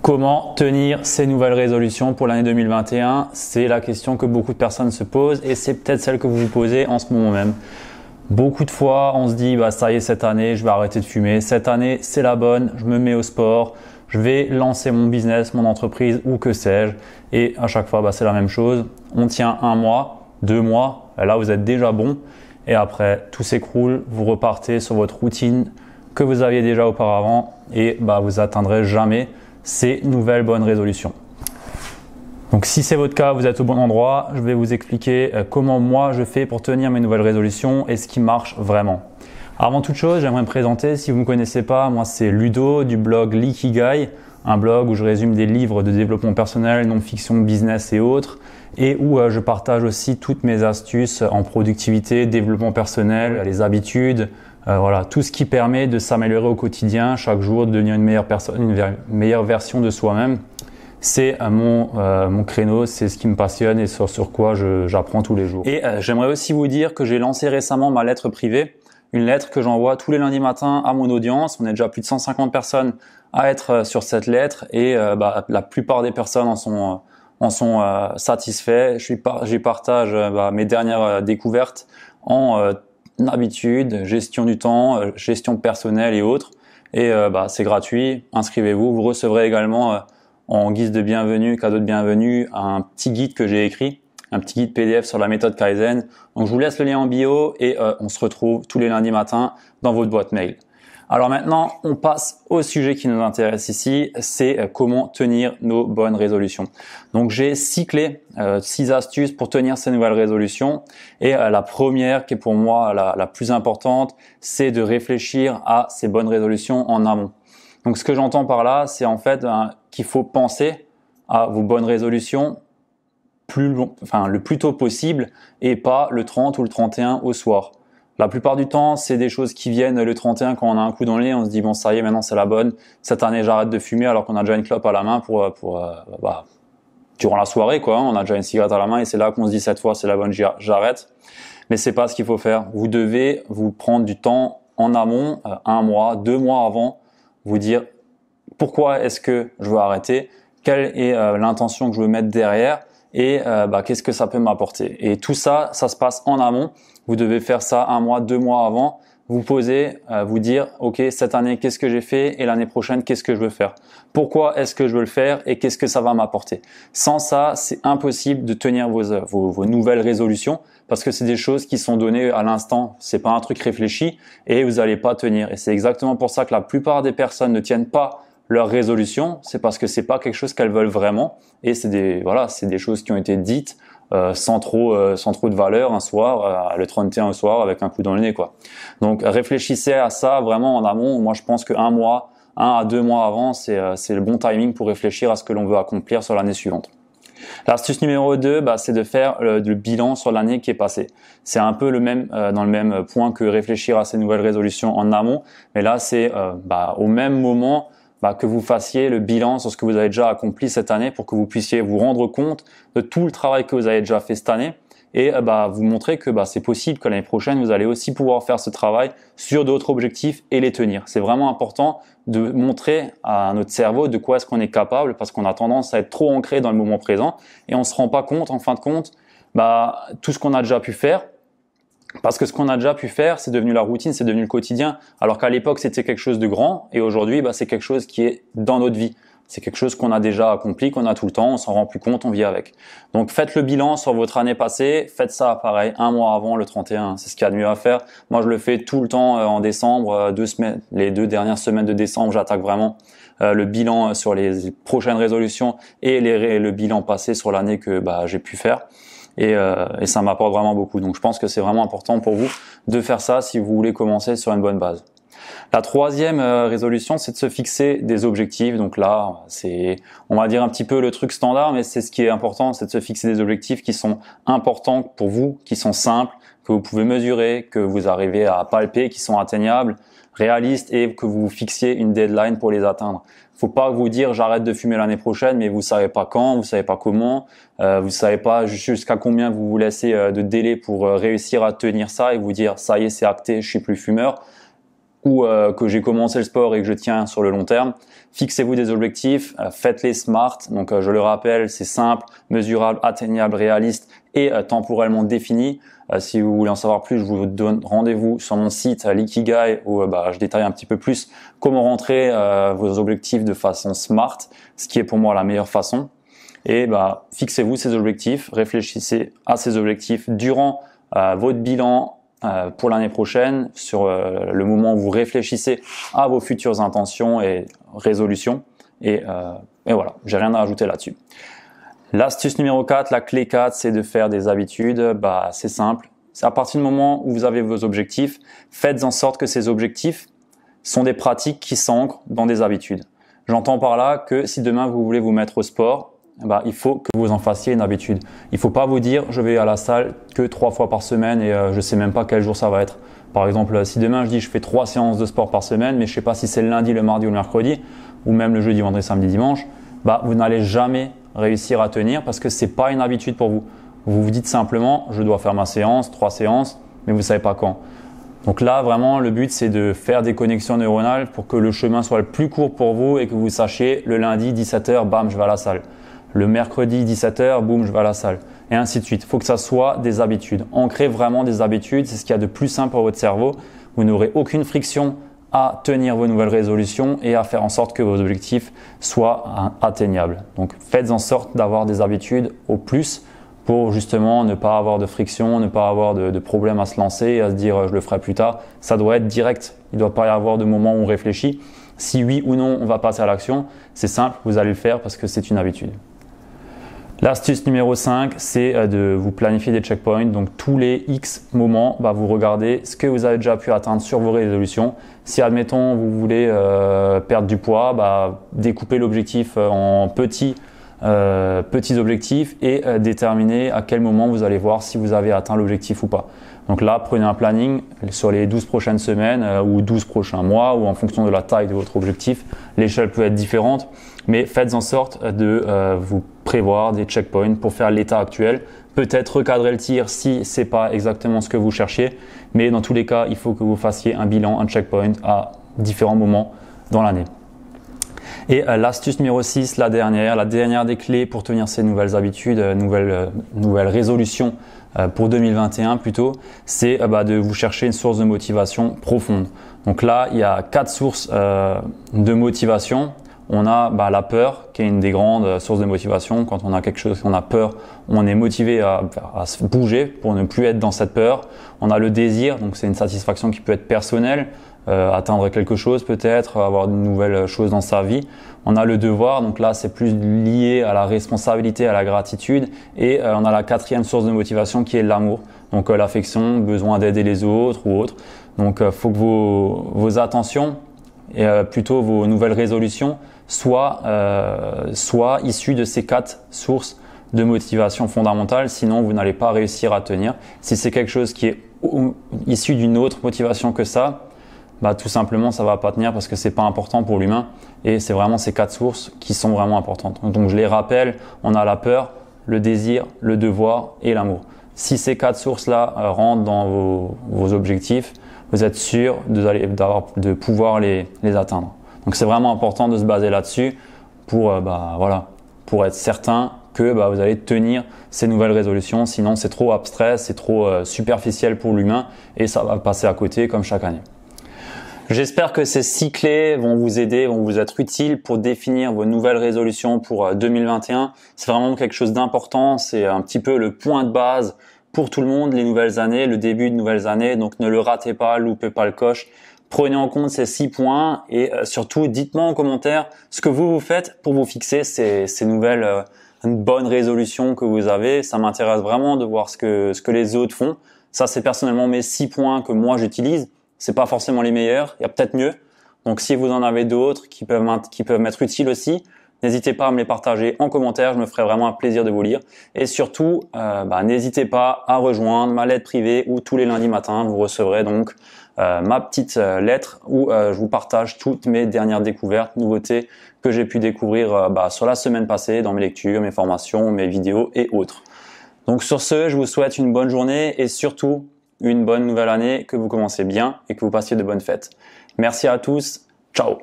Comment tenir ces nouvelles résolutions pour l'année 2021? C'est la question que beaucoup de personnes se posent et c'est peut-être celle que vous vous posez en ce moment même. Beaucoup de fois, on se dit ça y est, cette année, je vais arrêter de fumer. Cette année, c'est la bonne, je me mets au sport, je vais lancer mon business, mon entreprise ou que sais-je. Et à chaque fois, c'est la même chose. On tient 1 mois, 2 mois, là vous êtes déjà bon. Et après, tout s'écroule, vous repartez sur votre routine que vous aviez déjà auparavant et vous atteindrez jamais ces nouvelles bonnes résolutions. Donc si c'est votre cas, vous êtes au bon endroit. Je vais vous expliquer comment moi je fais pour tenir mes nouvelles résolutions et ce qui marche vraiment. Avant toute chose, j'aimerais me présenter. Si vous ne me connaissez pas, moi c'est Ludo du blog l'Ikigai, un blog où je résume des livres de développement personnel, non-fiction, business et autres, et où je partage aussi toutes mes astuces en productivité, développement personnel, les habitudes, voilà, tout ce qui permet de s'améliorer au quotidien, chaque jour, de devenir une meilleure personne, une meilleure version de soi-même. C'est mon créneau, c'est ce qui me passionne et sur quoi j'apprends tous les jours. Et j'aimerais aussi vous dire que j'ai lancé récemment ma lettre privée, une lettre que j'envoie tous les lundis matins à mon audience. On est déjà plus de 150 personnes à être sur cette lettre et la plupart des personnes en sont satisfaits. J'y partage mes dernières découvertes en habitudes, gestion du temps, gestion personnelle et autres. Et c'est gratuit, inscrivez-vous. Vous recevrez également en guise de bienvenue, cadeau de bienvenue, un petit guide que j'ai écrit, un petit guide PDF sur la méthode Kaizen. Donc je vous laisse le lien en bio et on se retrouve tous les lundis matins dans votre boîte mail. Alors maintenant, on passe au sujet qui nous intéresse ici, c'est comment tenir nos bonnes résolutions. Donc j'ai 6 clés, 6 astuces pour tenir ces nouvelles résolutions. Et la première, qui est pour moi la plus importante, c'est de réfléchir à ces bonnes résolutions en amont. Donc ce que j'entends par là, c'est en fait qu'il faut penser à vos bonnes résolutions le plus tôt possible et pas le 30 ou le 31 au soir. La plupart du temps, c'est des choses qui viennent le 31 quand on a un coup dans le nez, on se dit bon ça y est, maintenant c'est la bonne. Cette année j'arrête de fumer alors qu'on a déjà une clope à la main durant la soirée quoi. On a déjà une cigarette à la main et c'est là qu'on se dit cette fois c'est la bonne, j'arrête. Mais c'est pas ce qu'il faut faire. Vous devez vous prendre du temps en amont, 1 mois, 2 mois avant, vous dire pourquoi est-ce que je veux arrêter, quelle est l'intention que je veux mettre derrière et qu'est-ce que ça peut m'apporter. Et tout ça, ça se passe en amont. Vous devez faire ça 1 mois, 2 mois avant. Vous poser, vous dire, ok, cette année, qu'est-ce que j'ai fait et l'année prochaine, qu'est-ce que je veux faire? Pourquoi est-ce que je veux le faire et qu'est-ce que ça va m'apporter? Sans ça, c'est impossible de tenir vos nouvelles résolutions parce que c'est des choses qui sont données à l'instant. C'est pas un truc réfléchi et vous n'allez pas tenir. Et c'est exactement pour ça que la plupart des personnes ne tiennent pas leurs résolutions. C'est parce que c'est pas quelque chose qu'elles veulent vraiment et c'est des choses qui ont été dites sans trop de valeur un soir, le 31 au soir avec un coup dans le nez quoi. Donc réfléchissez à ça vraiment en amont. Moi je pense que 1 à 2 mois avant c'est le bon timing pour réfléchir à ce que l'on veut accomplir sur l'année suivante. L'astuce numéro 2, c'est de faire le bilan sur l'année qui est passée. C'est un peu dans le même point que réfléchir à ces nouvelles résolutions en amont, mais là c'est au même moment que vous fassiez le bilan sur ce que vous avez déjà accompli cette année pour que vous puissiez vous rendre compte de tout le travail que vous avez déjà fait cette année et vous montrer que c'est possible que l'année prochaine vous allez aussi pouvoir faire ce travail sur d'autres objectifs et les tenir. C'est vraiment important de montrer à notre cerveau de quoi est-ce qu'on est capable parce qu'on a tendance à être trop ancré dans le moment présent et on se rend pas compte en fin de compte tout ce qu'on a déjà pu faire. Parce que ce qu'on a déjà pu faire, c'est devenu la routine, c'est devenu le quotidien. Alors qu'à l'époque, c'était quelque chose de grand et aujourd'hui, c'est quelque chose qui est dans notre vie. C'est quelque chose qu'on a déjà accompli, qu'on a tout le temps, on s'en rend plus compte, on vit avec. Donc faites le bilan sur votre année passée, faites ça pareil, 1 mois avant le 31, c'est ce qu'il y a de mieux à faire. Moi je le fais tout le temps en décembre, les 2 dernières semaines de décembre, j'attaque vraiment le bilan sur les prochaines résolutions et le bilan passé sur l'année que j'ai pu faire. Et ça m'apporte vraiment beaucoup. Donc je pense que c'est vraiment important pour vous de faire ça si vous voulez commencer sur une bonne base. La troisième résolution, c'est de se fixer des objectifs. Donc là, c'est, on va dire un petit peu le truc standard, mais c'est ce qui est important, c'est de se fixer des objectifs qui sont importants pour vous, qui sont simples, que vous pouvez mesurer, que vous arrivez à palper, qui sont atteignables, réalistes et que vous fixiez une deadline pour les atteindre. Faut pas vous dire j'arrête de fumer l'année prochaine, mais vous savez pas quand, vous savez pas comment, vous savez pas jusqu'à combien vous vous laissez de délai pour réussir à tenir ça et vous dire ça y est, c'est acté, je suis plus fumeur. ou que j'ai commencé le sport et que je tiens sur le long terme, fixez-vous des objectifs, faites-les smart. Donc je le rappelle, c'est simple, mesurable, atteignable, réaliste et temporellement défini. Si vous voulez en savoir plus, je vous donne rendez-vous sur mon site l'Ikigai où je détaille un petit peu plus comment rentrer vos objectifs de façon smart, ce qui est pour moi la meilleure façon. Et fixez-vous ces objectifs, réfléchissez à ces objectifs durant votre bilan pour l'année prochaine, sur le moment où vous réfléchissez à vos futures intentions et résolutions. Et voilà, j'ai rien à rajouter là-dessus. L'astuce numéro 4, la clé 4, c'est de faire des habitudes. C'est simple. C'est à partir du moment où vous avez vos objectifs, faites en sorte que ces objectifs sont des pratiques qui s'ancrent dans des habitudes. J'entends par là que si demain vous voulez vous mettre au sport, il faut que vous en fassiez une habitude. Il faut pas vous dire je vais à la salle que 3 fois par semaine et je sais même pas quel jour ça va être. Par exemple, si demain je dis je fais 3 séances de sport par semaine, mais je sais pas si c'est le lundi, le mardi ou le mercredi, ou même le jeudi, vendredi, samedi, dimanche, vous n'allez jamais réussir à tenir parce que c'est pas une habitude pour vous. Vous vous dites simplement je dois faire ma séance, 3 séances, mais vous savez pas quand. Donc là, vraiment, le but, c'est de faire des connexions neuronales pour que le chemin soit le plus court pour vous et que vous sachiez le lundi, 17h, bam, je vais à la salle. Le mercredi, 17h, boum, je vais à la salle. Et ainsi de suite. Il faut que ça soit des habitudes. Ancrer vraiment des habitudes, c'est ce qu'il y a de plus simple pour votre cerveau. Vous n'aurez aucune friction à tenir vos nouvelles résolutions et à faire en sorte que vos objectifs soient atteignables. Donc, faites en sorte d'avoir des habitudes au plus pour justement ne pas avoir de friction, ne pas avoir de problème à se lancer et à se dire je le ferai plus tard. Ça doit être direct. Il ne doit pas y avoir de moment où on réfléchit. Si oui ou non on va passer à l'action, c'est simple, vous allez le faire parce que c'est une habitude. L'astuce numéro 5, c'est de vous planifier des checkpoints. Donc tous les X moments, vous regardez ce que vous avez déjà pu atteindre sur vos résolutions. Si admettons vous voulez perdre du poids, découpez l'objectif en petits objectifs et déterminez à quel moment vous allez voir si vous avez atteint l'objectif ou pas. Donc là, prenez un planning sur les 12 prochaines semaines ou 12 prochains mois ou en fonction de la taille de votre objectif. L'échelle peut être différente, mais faites en sorte de vous prévoir des checkpoints pour faire l'état actuel. Peut-être recadrer le tir si c'est pas exactement ce que vous cherchiez, mais dans tous les cas, il faut que vous fassiez un bilan, un checkpoint à différents moments dans l'année. Et l'astuce numéro 6, la dernière des clés pour tenir ces nouvelles habitudes, nouvelles résolutions pour 2021 plutôt, c'est de vous chercher une source de motivation profonde. Donc là, il y a 4 sources de motivation. On a la peur qui est une des grandes sources de motivation. Quand on a quelque chose, qu'on a peur, on est motivé à se bouger pour ne plus être dans cette peur. On a le désir, donc c'est une satisfaction qui peut être personnelle. Atteindre quelque chose peut-être, avoir de nouvelles choses dans sa vie. On a le devoir, donc là c'est plus lié à la responsabilité, à la gratitude. Et on a la 4e source de motivation qui est l'amour, donc l'affection, besoin d'aider les autres ou autre. Donc faut que vos attentions et plutôt vos nouvelles résolutions soient issues de ces 4 sources de motivation fondamentale, sinon vous n'allez pas réussir à tenir. Si c'est quelque chose qui est issu d'une autre motivation que ça, tout simplement ça va pas tenir parce que c'est pas important pour l'humain et c'est vraiment ces 4 sources qui sont vraiment importantes. Donc je les rappelle, on a la peur, le désir, le devoir et l'amour. Si ces 4 sources-là rentrent dans vos objectifs, vous êtes sûr de pouvoir les atteindre. Donc c'est vraiment important de se baser là-dessus pour être certain que vous allez tenir ces nouvelles résolutions. Sinon c'est trop abstrait, c'est trop superficiel pour l'humain et ça va passer à côté comme chaque année. J'espère que ces 6 clés vont vous aider, vont vous être utiles pour définir vos nouvelles résolutions pour 2021. C'est vraiment quelque chose d'important, c'est un petit peu le point de base pour tout le monde, les nouvelles années, le début de nouvelles années. Donc ne le ratez pas, loupez pas le coche. Prenez en compte ces 6 points et surtout dites-moi en commentaire ce que vous faites pour vous fixer ces nouvelles bonnes résolutions que vous avez. Ça m'intéresse vraiment de voir ce que les autres font. Ça c'est personnellement mes 6 points que moi j'utilise. C'est pas forcément les meilleurs, il y a peut-être mieux. Donc si vous en avez d'autres qui peuvent m'être utiles aussi, n'hésitez pas à me les partager en commentaire, je me ferai vraiment un plaisir de vous lire. Et surtout, n'hésitez pas à rejoindre ma lettre privée où tous les lundis matins, vous recevrez donc ma petite lettre où je vous partage toutes mes dernières découvertes, nouveautés que j'ai pu découvrir sur la semaine passée dans mes lectures, mes formations, mes vidéos et autres. Donc sur ce, je vous souhaite une bonne journée et surtout une bonne nouvelle année, que vous commencez bien et que vous passiez de bonnes fêtes. Merci à tous. Ciao.